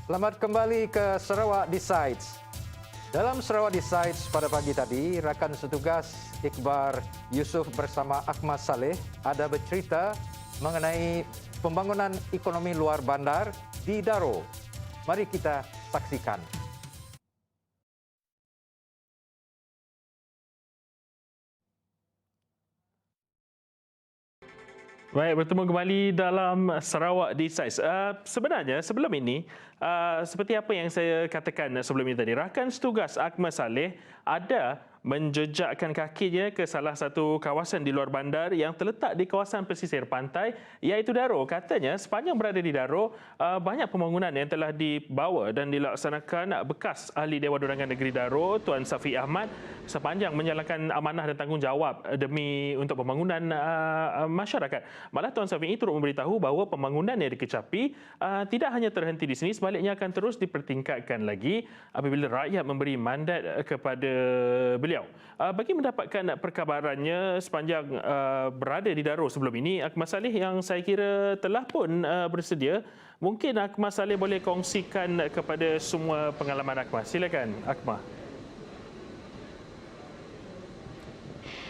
Selamat kembali ke Sarawak Decides. Dalam Sarawak Decides pada pagi tadi, rakan setugas Iqbal Yusuf bersama Ahmad Saleh ada bercerita mengenai pembangunan ekonomi luar bandar di Daro. Mari kita saksikan. Baik, bertemu kembali dalam Sarawak Decides. Sebenarnya sebelum ini, seperti apa yang saya katakan sebelum ini tadi, rakan setugas Ahmad Saleh ada menjejakkan kakinya ke salah satu kawasan di luar bandar yang terletak di kawasan pesisir pantai, iaitu Daro. Katanya sepanjang berada di Daro, banyak pembangunan yang telah dibawa dan dilaksanakan bekas ahli Dewan Undangan Negeri Daro, Tuan Safi Ahmad, sepanjang menjalankan amanah dan tanggungjawab demi untuk pembangunan masyarakat. Malah Tuan Safi ini turut memberitahu bahawa pembangunan yang dikecapi tidak hanya terhenti di sini, sebaliknya akan terus dipertingkatkan lagi apabila rakyat memberi mandat kepada beliau. Bagi mendapatkan perkabarannya sepanjang berada di Daro sebelum ini, Ahmad Saleh yang saya kira telah pun bersedia, mungkin Ahmad Saleh boleh kongsikan kepada semua pengalaman Ahmad. Silakan Ahmad.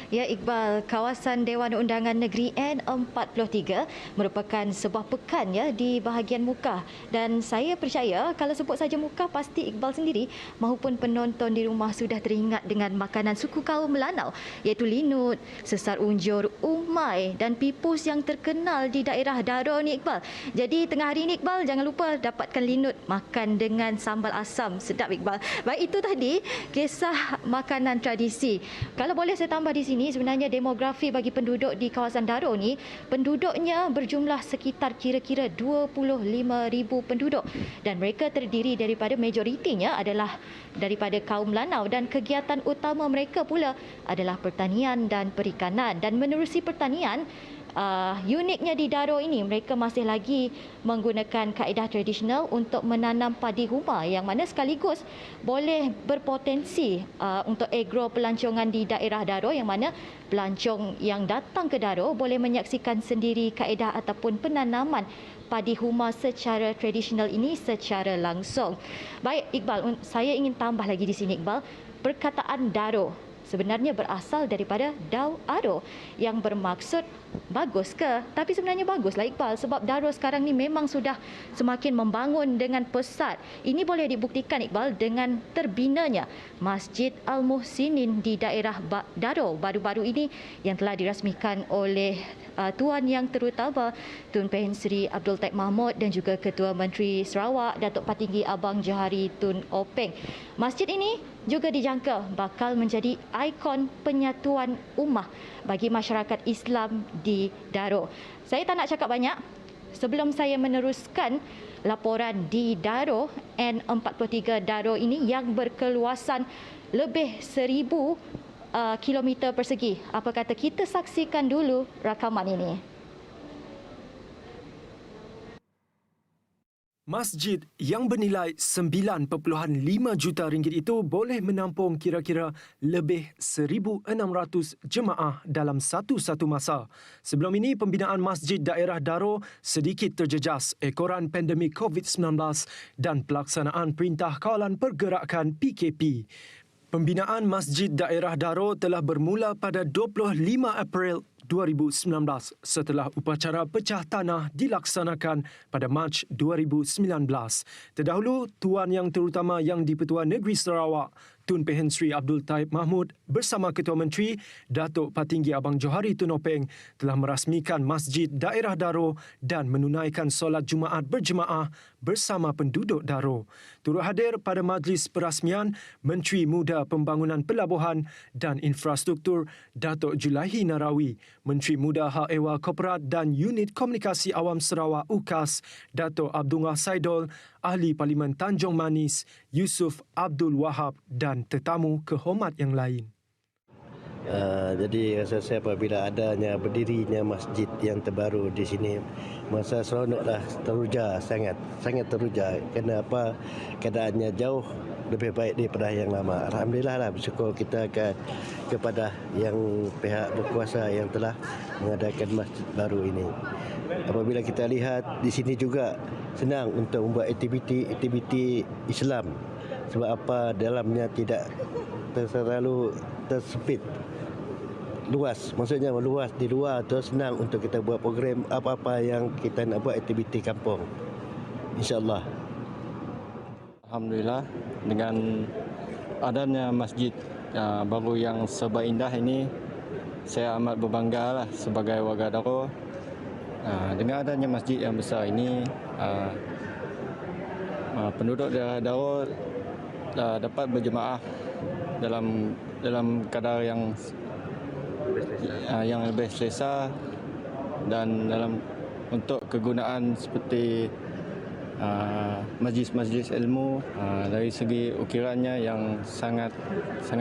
Ya, Iqbal, kawasan Dewan Undangan Negeri N43 merupakan sebuah pekan ya di bahagian muka, dan saya percaya kalau sebut saja muka pasti Iqbal sendiri maupun penonton di rumah sudah teringat dengan makanan suku kaum Melanau iaitu linut, sesar unjur, umai dan pipus yang terkenal di daerah Daro ni, Iqbal. Jadi tengah hari ni, Iqbal, jangan lupa dapatkan linut makan dengan sambal asam. Sedap, Iqbal. Baik, itu tadi kisah makanan tradisi. Kalau boleh saya tambah di sini, sebenarnya demografi bagi penduduk di kawasan Daro ni, penduduknya berjumlah sekitar kira-kira 25,000 penduduk, dan mereka terdiri daripada majoritinya adalah daripada kaum Melanau, dan kegiatan utama mereka pula adalah pertanian dan perikanan. Dan menerusi pertanian, uniknya di Daro ini, mereka masih lagi menggunakan kaedah tradisional untuk menanam padi huma, yang mana sekaligus boleh berpotensi untuk agro pelancongan di daerah Daro, yang mana pelancong yang datang ke Daro boleh menyaksikan sendiri kaedah ataupun penanaman padi huma secara tradisional ini secara langsung. Baik, Iqbal, saya ingin tambah lagi di sini, Iqbal. Perkataan Daro sebenarnya berasal daripada Dau Aro yang bermaksud bagus ke? Tapi sebenarnya baguslah, Iqbal, sebab Daro sekarang ni memang sudah semakin membangun dengan pesat. Ini boleh dibuktikan, Iqbal, dengan terbinanya Masjid Al-Muhsinin di daerah Daro baru-baru ini yang telah dirasmikan oleh Tuan Yang Terutama Tun Pehin Sri Abdul Taib Mahmud dan juga Ketua Menteri Sarawak Datuk Patinggi Abang Johari Tun Openg. Masjid ini juga dijangka bakal menjadi ikon penyatuan ummah bagi masyarakat Islam di Daro. Saya tak nak cakap banyak. Sebelum saya meneruskan laporan di Daro, N43 Daro ini yang berkeluasan lebih 1,000 kilometer persegi. Apa kata kita saksikan dulu rakaman ini. Masjid yang bernilai 9.5 juta ringgit itu boleh menampung kira-kira lebih 1,600 jemaah dalam satu-satu masa. Sebelum ini, pembinaan masjid daerah Daro sedikit terjejas ekoran pandemik COVID-19 dan pelaksanaan Perintah Kawalan Pergerakan PKP. Pembinaan Masjid Daerah Daro telah bermula pada 25 April 2019 setelah upacara pecah tanah dilaksanakan pada Mac 2019. Terdahulu, Tuan Yang Terutama Yang di-Pertua Negeri Sarawak, Tun Pehin Sri Abdul Taib Mahmud bersama Ketua Menteri Datuk Patinggi Abang Johari Tun Openg telah merasmikan Masjid Daerah Daro dan menunaikan solat Jumaat berjemaah bersama penduduk Daro. Turut hadir pada majlis perasmian Menteri Muda Pembangunan Pelabuhan dan Infrastruktur Datuk Julaihi Narawi, Menteri Muda Hak Ehwal Korporat dan Unit Komunikasi Awam Sarawak UKAS Datuk Abdullah Saidol, Ahli Parlimen Tanjung Manis Yusuf Abdul Wahab dan tetamu kehormat yang lain. Jadi rasa saya apabila adanya berdirinya masjid yang terbaru di sini, masa seronoklah, teruja, sangat teruja. Kerana apa, keadaannya jauh lebih baik daripada yang lama. Alhamdulillah lah, bersyukur kita kepada yang pihak berkuasa yang telah mengadakan masjid baru ini. Apabila kita lihat di sini juga senang untuk membuat aktiviti Islam. Sebab apa, dalamnya tidak terlalu tersempit. Luas, maksudnya luas di luar tu senang untuk kita buat program apa-apa yang kita nak buat aktiviti kampung. InsyaAllah. Alhamdulillah, dengan adanya masjid baru yang serba indah ini, saya amat berbangga lah sebagai warga Daro. Dengan adanya masjid yang besar ini, penduduk daerah Daro dapat berjemaah dalam kadar yang lebih selesa, dan untuk kegunaan seperti majlis-majlis ilmu, dari segi ukirannya yang sangat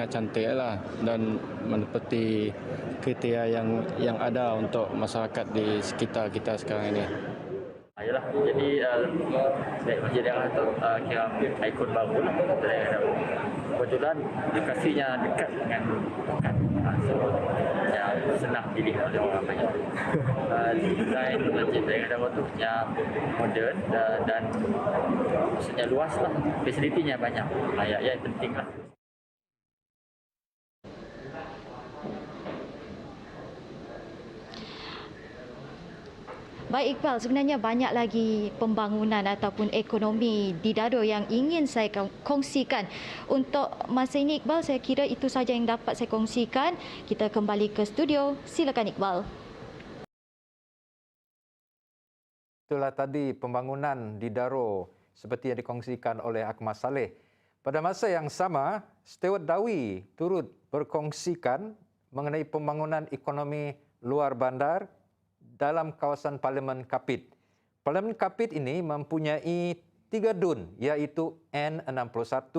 cantik lah, dan menepati kriteria yang ada untuk masyarakat di sekitar kita sekarang ini. Yalah, jadi masjid yang kira ikon baru lah. Kebetulan lokasinya dekat dengan Pekan, so yang senang dilihat oleh orang banyak. Desain masjid daerah Daro tu yang moden dan maksudnya luas lah, fasilitinya banyak. Ya penting lah. Baik Iqbal, sebenarnya banyak lagi pembangunan ataupun ekonomi di Daro yang ingin saya kongsikan. Untuk masa ini Iqbal, saya kira itu saja yang dapat saya kongsikan. Kita kembali ke studio. Silakan Iqbal. Itulah tadi pembangunan di Daro seperti yang dikongsikan oleh Akmal Saleh. Pada masa yang sama, Stewart Dawi turut berkongsikan mengenai pembangunan ekonomi luar bandar dalam kawasan Parlimen Kapit. Parlimen Kapit ini mempunyai 3 dun, iaitu N61,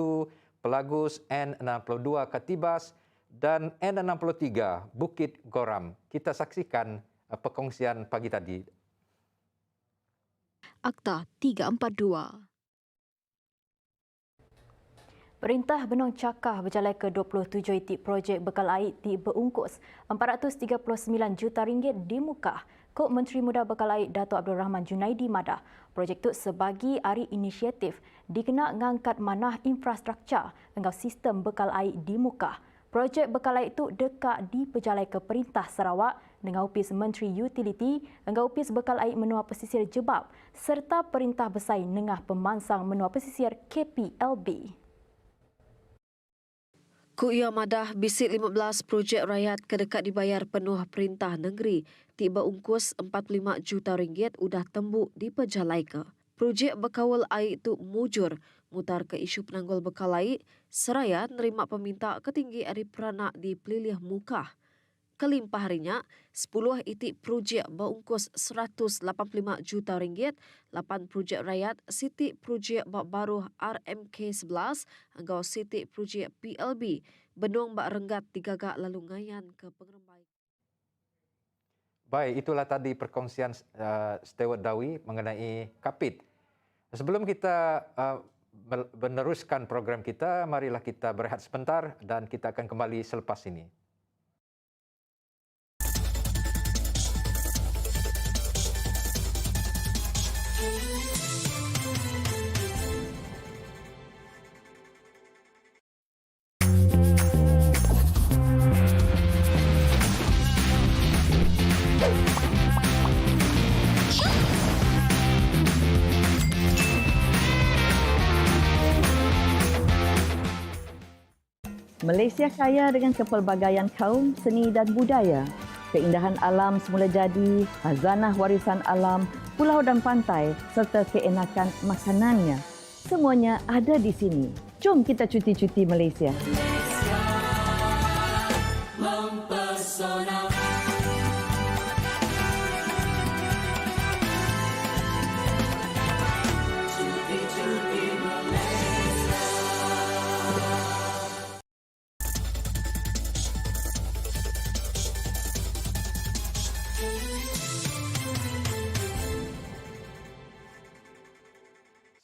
Pelagus, N62 Katibas dan N63 Bukit Goram. Kita saksikan perkongsian pagi tadi. Akta 342. Perintah Benong Cakah berjalan ke 27 itik projek bekal air di berungkus RM439 juta di Mukah. Kod Menteri Muda Bekal Air Dato' Abdul Rahman Junaidi madah, projek itu sebagi ari inisiatif dikena ngangkat manah infrastruktur engkau sistem bekal air di Mukah. Projek bekal air itu dekat di pejalai ke Perintah Sarawak dengan Upis Menteri Utiliti, engkau Upis Bekal Air Menua Pesisir Jebab serta Perintah Besar Nengah Pemansang Menua Pesisir KPLB. Kuia madah bisik 15 projek rakyat kedekat dibayar penuh Perintah Negeri tiba ungkus RM45 juta udah tembuk di pejalai ke. Projek bekawal air itu mujur mutar ke isu penanggul bekal air seraya nerima peminta ketinggi ari peranak di Pelilih Mukah. Kelimpah harinya, 10 itik projek berungkus RM185 juta, 8 projek rakyat, sitik projek bak baru RMK11, engkau sitik projek PLB, benung bak renggat digagak lalu ngayan ke pengerembai. Baik, itulah tadi perkongsian Stewart Dawi mengenai Kapit. Sebelum kita meneruskan program kita, marilah kita berehat sebentar dan kita akan kembali selepas ini. Malaysia kaya dengan kepelbagaian kaum, seni dan budaya. Keindahan alam semula jadi, khazanah warisan alam, pulau dan pantai serta keenakan makanannya. Semuanya ada di sini. Jom kita cuti-cuti Malaysia. Mempesona.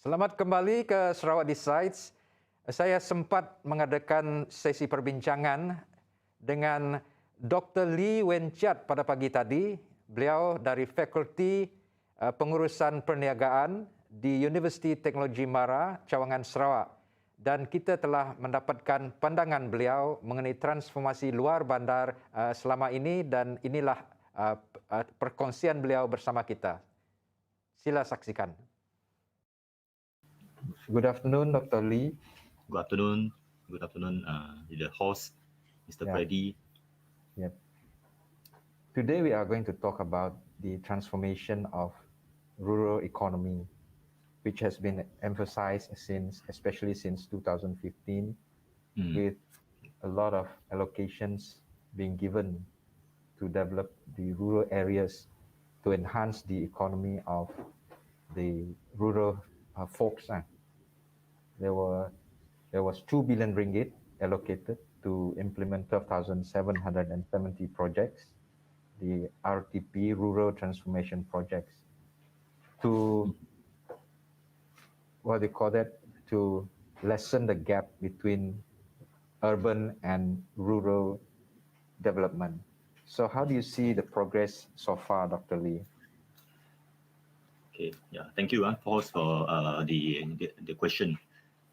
Selamat kembali ke Sarawak Decides. Saya sempat mengadakan sesi perbincangan dengan Dr. Lee Wen Chiat pada pagi tadi. Beliau dari Fakulti Pengurusan Perniagaan di Universiti Teknologi Mara, Cawangan, Sarawak. Dan kita telah mendapatkan pandangan beliau mengenai transformasi luar bandar selama ini, dan inilah perkongsian beliau bersama kita. Sila saksikan. Good afternoon, Dr. Lee. Good afternoon. Good afternoon, the host, Mr. Freddy. Yep. Today we are going to talk about the transformation of rural economy, which has been emphasized especially since 2015, with a lot of allocations being given to develop the rural areas to enhance the economy of the rural folks. There was 2 billion ringgit allocated to implement 12,770 projects, the RTP, Rural Transformation Projects, to to lessen the gap between urban and rural development. So how do you see the progress so far, Dr. Lee? Okay, thank you, for the question.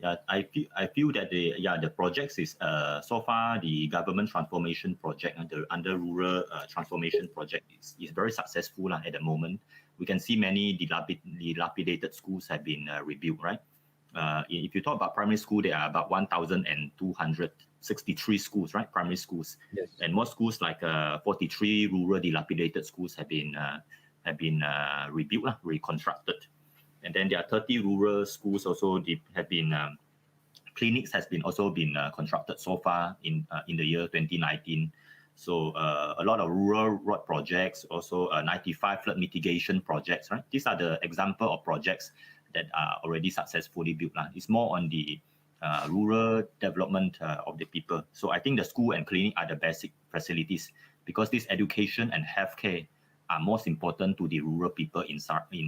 I feel that the projects is so far the government transformation project under rural transformation project is very successful at the moment. We can see many dilapidated schools have been rebuilt, right? If you talk about primary school, there are about 1,263 schools, right? Primary schools, yes. And most schools like 43 rural dilapidated schools have been rebuilt, reconstructed. And then there are 30 rural schools also have been clinics has been also been constructed so far in the year 2019. So a lot of rural road projects, also 95 flood mitigation projects, right? These are the example of projects that are already successfully built. It's more on the rural development of the people. So I think the school and clinic are the basic facilities, because this education and healthcare are most important to the rural people in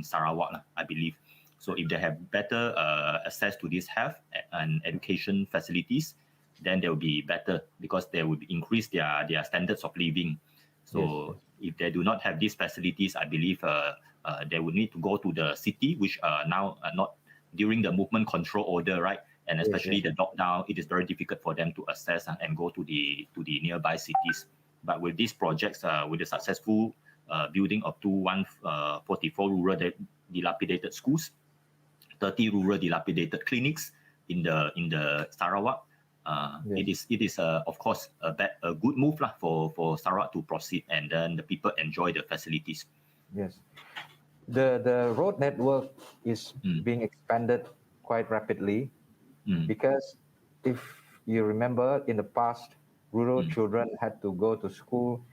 Sarawak, I believe. So if they have better access to this health and education facilities, then they will be better, because they will increase their standards of living. So if they do not have these facilities, I believe they will need to go to the city, which now not during the movement control order, right? And especially the lockdown, it is very difficult for them to access and go to the nearby cities. But with these projects, with the successful building of 144 rural dilapidated schools, 30 rural dilapidated clinics in the Sarawak, it is of course a good move for Sarawak to proceed, and then the people enjoy the facilities. Yes, the road network is being expanded quite rapidly, because if you remember, in the past, rural children had to go to school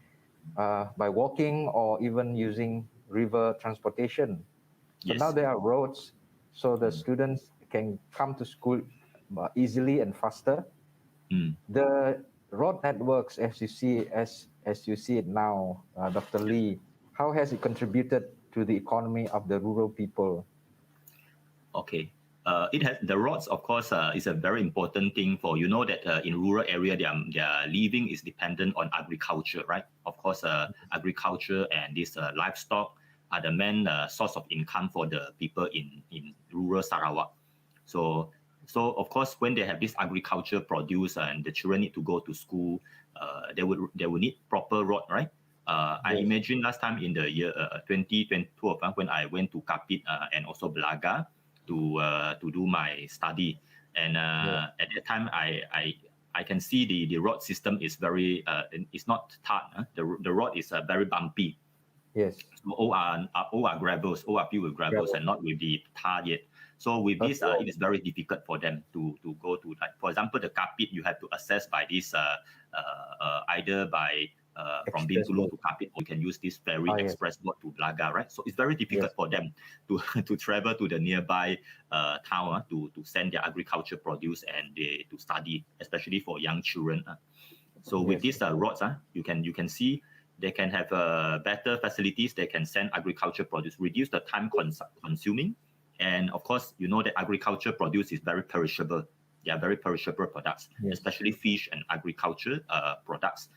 by walking or even using river transportation. So now there are roads, so the students can come to school easily and faster. The road networks, as you see it now, Dr. Lee, how has it contributed to the economy of the rural people? Okay. The roads, of course, is a very important thing for, that in rural area, their living is dependent on agriculture, right? Of course, agriculture and this livestock are the main source of income for the people in rural Sarawak. So of course, when they have this agriculture produce and the children need to go to school, they will need proper road, right? I imagine last time in the year 2022, when I went to Kapit and also Belaga to do my study, and at that time I can see the road system is very it's not tarred. The road is very bumpy. Yes. So all are gravels, all are filled with gravels and not with the tar yet. So with this, it is very difficult for them to go to, like, for example, the Kapit, you have to access by this either by from Bintulu to Kapit, or you can use this ferry express boat to Belaga, right? So it's very difficult for them to travel to the nearby town to send their agriculture produce and to study, especially for young children. So with these roads, you can see they can have better facilities. They can send agriculture produce, reduce the time consuming. And of course, that agriculture produce is very perishable. They are very perishable products, especially fish and agriculture products.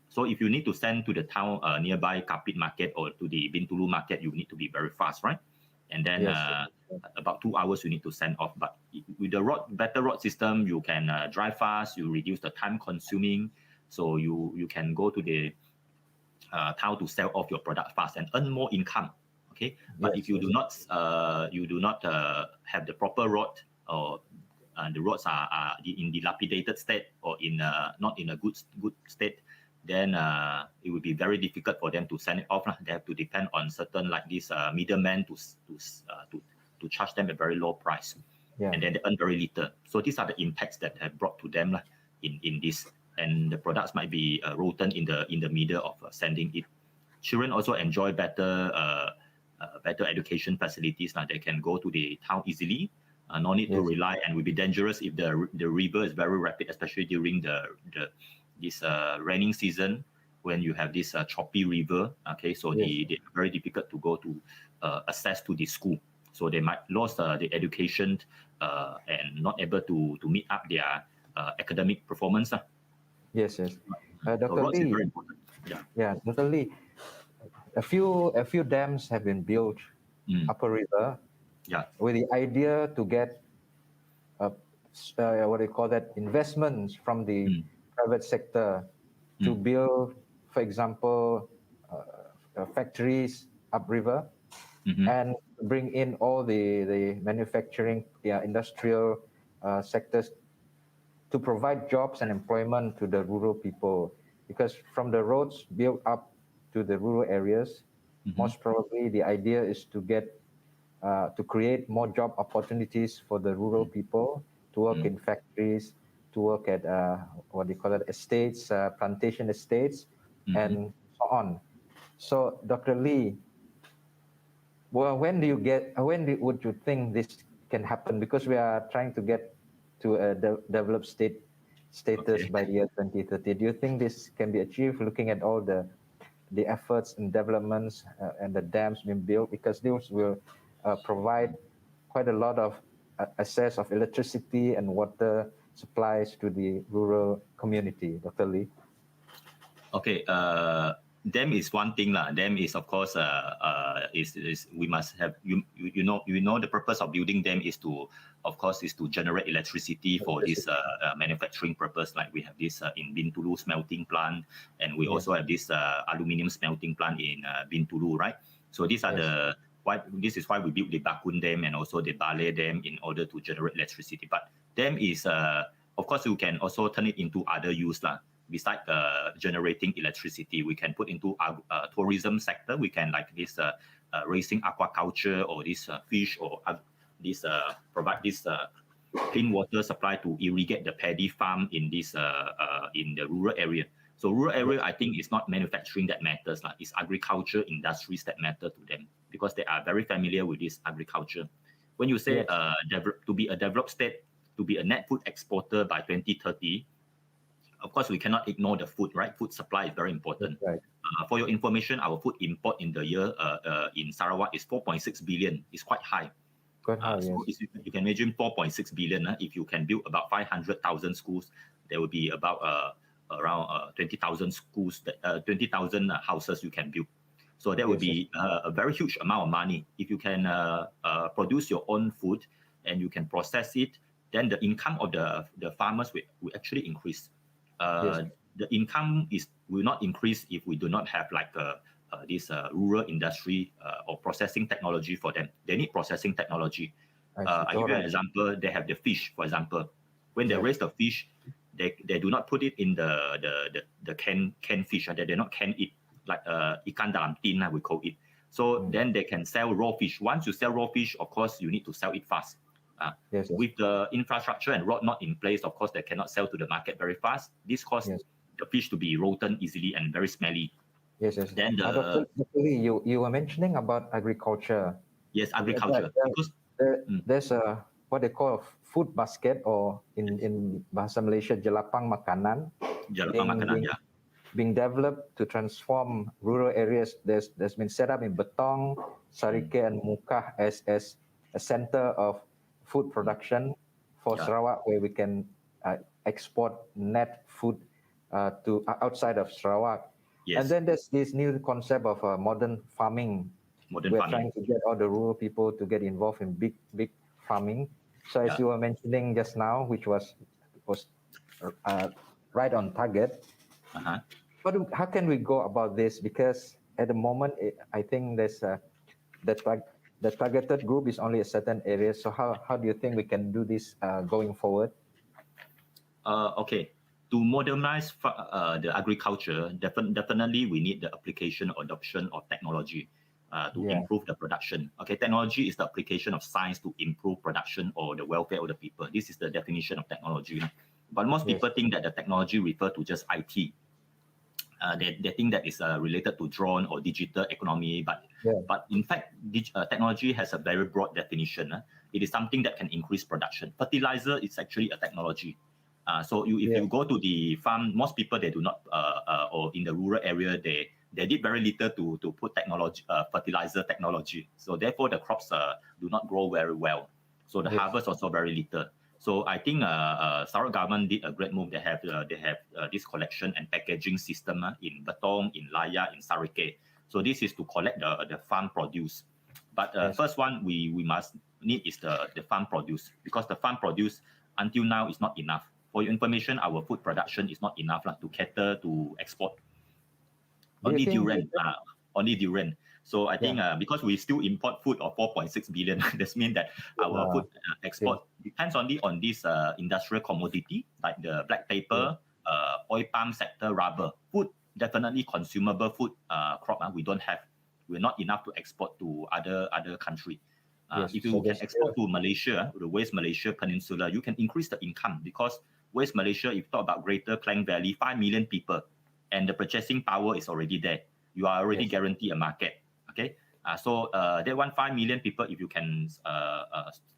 So if you need to send to the town nearby Kapit market or to the Bintulu market, you need to be very fast, right? And then about 2 hours you need to send off. But with the better rod system, you can drive fast, you reduce the time consuming, so you can go to the town to sell off your product fast and earn more income. Okay, but if you do not have the proper rod, or the rods are in dilapidated state or not in a good state, then it would be very difficult for them to send it off. They have to depend on certain like this middlemen to charge them a very low price, and then they earn very little. So these are the impacts that have brought to them in this, and the products might be rotten in the middle of sending it. Children also enjoy better education facilities. They can go to the town easily. No need to rely, and will be dangerous if the river is very rapid, especially during this raining season when you have this choppy river. Okay, so they very difficult to go to access to the school. So they might lose the education and not able to meet up their academic performance. Yes. Dr. Roads is Lee. very important. Yeah, Dr. Lee. A few dams have been built upper river. With the idea to get what do you call that, investments from the private sector to build, for example, factories upriver, and bring in all the manufacturing, industrial sectors to provide jobs and employment to the rural people. Because from the roads built up to the rural areas, most probably the idea is to get to create more job opportunities for the rural people to work in factories, to work at what do you call it, estates, plantation estates, and so on. So, Dr. Lee, well, would you think this can happen? Because we are trying to get to a developed status by the year 2030. Do you think this can be achieved, looking at all the efforts and developments and the dams being built? Because those will provide quite a lot of access of electricity and water supplies to the rural community. Dr. Lee? Okay, dam is one thing lah. Dam is, of course, is we must have, you know the purpose of building dam is to generate electricity for this manufacturing purpose. Like we have this in Bintulu smelting plant, and we also have this aluminium smelting plant in Bintulu, right? So these are this is why we built the Bakun Dam and also the Balai Dam in order to generate electricity. But dam is, of course, you can also turn it into other use lah. Besides generating electricity, we can put into tourism sector. We can like this raising aquaculture, or this fish, or this provide this clean water supply to irrigate the paddy farm in this in the rural area. So rural area, I think, is not manufacturing that matters. It's agriculture industries that matter to them, because they are very familiar with this agriculture. When you say to be a developed state, to be a net food exporter by 2030, of course, we cannot ignore the food, right? Food supply is very important. Right. For your information, our food import in the year in Sarawak is 4.6 billion. It's quite high. So you can imagine 4.6 billion. If you can build about 500,000 schools, there will be about around 20,000 schools, 20,000 houses you can build. So that would be a very huge amount of money. If you can produce your own food and you can process it, then the income of the farmers will actually increase. The income will not increase if we do not have like this rural industry or processing technology for them. They need processing technology. I give you an example. They have the fish, for example. When they raise the fish, they do not put it in the canned fish. They do not can it like ikan dalam tin, we call it. So then they can sell raw fish. Once you sell raw fish, of course, you need to sell it fast. With the infrastructure and rod not in place, of course, they cannot sell to the market very fast. This causes the fish to be rotten easily and very smelly. Then Dr. Lee, you were mentioning about agriculture. Yes, agriculture. Because there's a what they call a food basket, or in bahasa Malaysia, jelapang makanan. Being developed to transform rural areas. There's been set up in Betong, Sarike, and Mukah as a center of food production for Sarawak, where we can export net food to outside of Sarawak. And then there's this new concept of modern farming Modern we're farming. trying to get all the rural people to get involved in big farming. So as you were mentioning just now, which was right on target. How can we go about this? Because at the moment, I think there's the targeted group is only a certain area. So how do you think we can do this going forward? Okay. To modernize the agriculture, definitely we need the application or adoption of technology to improve the production. Okay, technology is the application of science to improve production or the welfare of the people. This is the definition of technology. But most people think that the technology refer to just IT. They think that it's related to drone or digital economy, but in fact, technology has a very broad definition. It is something that can increase production. Fertilizer is actually a technology. So if you go to the farm, most people they do not, or in the rural area they did very little to put technology, fertilizer technology. So therefore the crops do not grow very well. So the harvest also very little. So I think Sarawak government did a great move. They have this collection and packaging system in Betong, in Laya, in Sarike. So this is to collect the farm produce. But first one we must need is the farm produce, because the farm produce until now is not enough. For your information, our food production is not enough to cater to export. Only durian. So I think because we still import food of 4.6 billion, that means that our food export depends only on this industrial commodity like the black paper, oil palm sector, rubber. Food, definitely consumable food crop we don't have. We're not enough to export to other country. If you can export to Malaysia, the West Malaysia Peninsula, you can increase the income, because West Malaysia, if you talk about Greater Klang Valley, 5 million people, and the purchasing power is already there. You are already guaranteed a market. Okay, so that 5 million people, if you can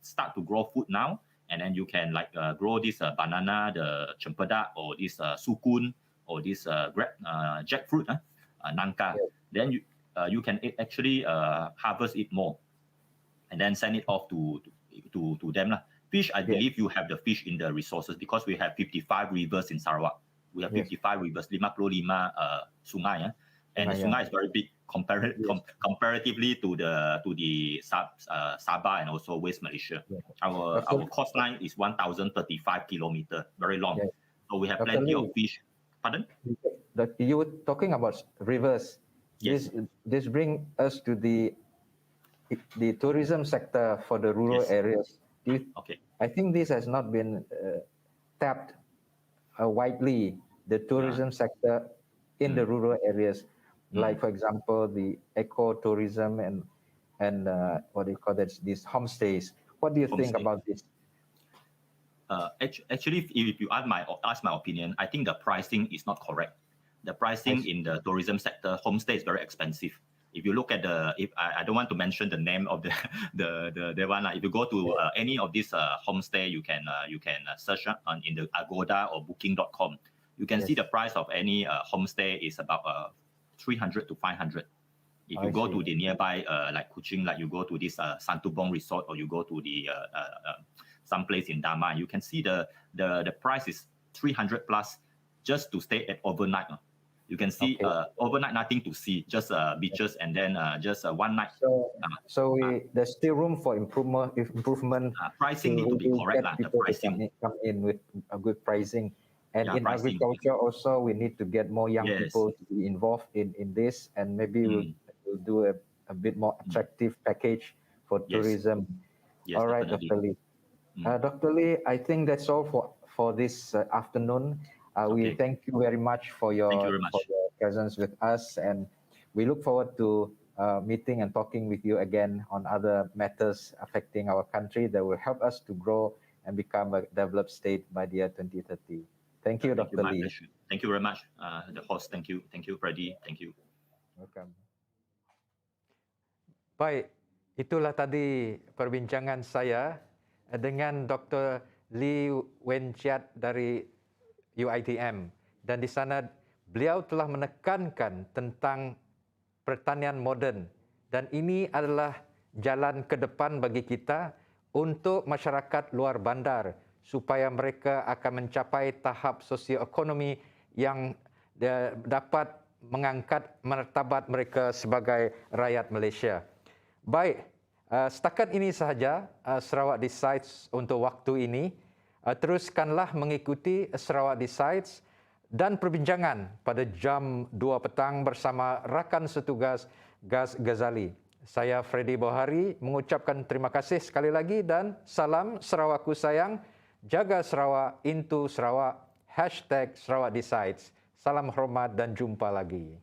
start to grow food now, and then you can grow this banana, the cempedak, or this sukun, or this jackfruit, nangka, then you can actually harvest it more, and then send it off to them. Fish, I believe you have the fish in the resources, because we have 55 rivers in Sarawak. We have 55 rivers, 55 sungai, and the sungai is very big comparatively to the Sabah and also West Malaysia. Our coastline is 1,035 kilometers, very long. So we have plenty of fish. Pardon? You were talking about rivers. Yes. This brings us to the tourism sector for the rural areas. I think this has not been tapped widely, the tourism sector in the rural areas, like for example the eco-tourism and what do you call that, these homestays. What do you think about this? Actually, if you ask my opinion, I think the pricing is not correct. The pricing in the tourism sector, homestay is very expensive. If you look at I don't want to mention the name of the one. If you go to any of these homestay, you can search in the Agoda or Booking.com. You can see the price of any homestay is about 300 to 500. If you go to the nearby like Kuching, like you go to this Santubong Resort, or you go to the someplace in Dama, you can see the price is 300 plus just to stay at overnight. You can see overnight nothing to see, just beaches, and then just one night. So there's still room for improvement. Pricing need to be correct. The pricing come in with a good pricing, and in pricing. Agriculture also we need to get more young people to be involved in this, and maybe we'll do a bit more attractive package for tourism. All right, definitely. Dr. Lee, I think that's all for this afternoon. We thank you very much for your presence with us, and we look forward to meeting and talking with you again on other matters affecting our country that will help us to grow and become a developed state by the year 2030. Thank you, Dr. Lee. Thank you very much, the host. Thank you, Freddy. Thank you. Welcome. Baik, itulah tadi perbincangan saya dengan Dr. Lee Wenchiat dari UiTM, dan di sana beliau telah menekankan tentang pertanian moden, dan ini adalah jalan ke depan bagi kita untuk masyarakat luar bandar supaya mereka akan mencapai tahap sosioekonomi yang dapat mengangkat martabat mereka sebagai rakyat Malaysia. Baik, setakat ini sahaja Sarawak Decides untuk waktu ini. Teruskanlah mengikuti Sarawak Decides dan perbincangan pada jam 2 petang bersama rakan setugas Gaz Ghazali. Saya Freddy Bohari mengucapkan terima kasih sekali lagi dan salam Sarawakku sayang, jaga Sarawak, into Sarawak, #Sarawak Decides. Salam hormat dan jumpa lagi.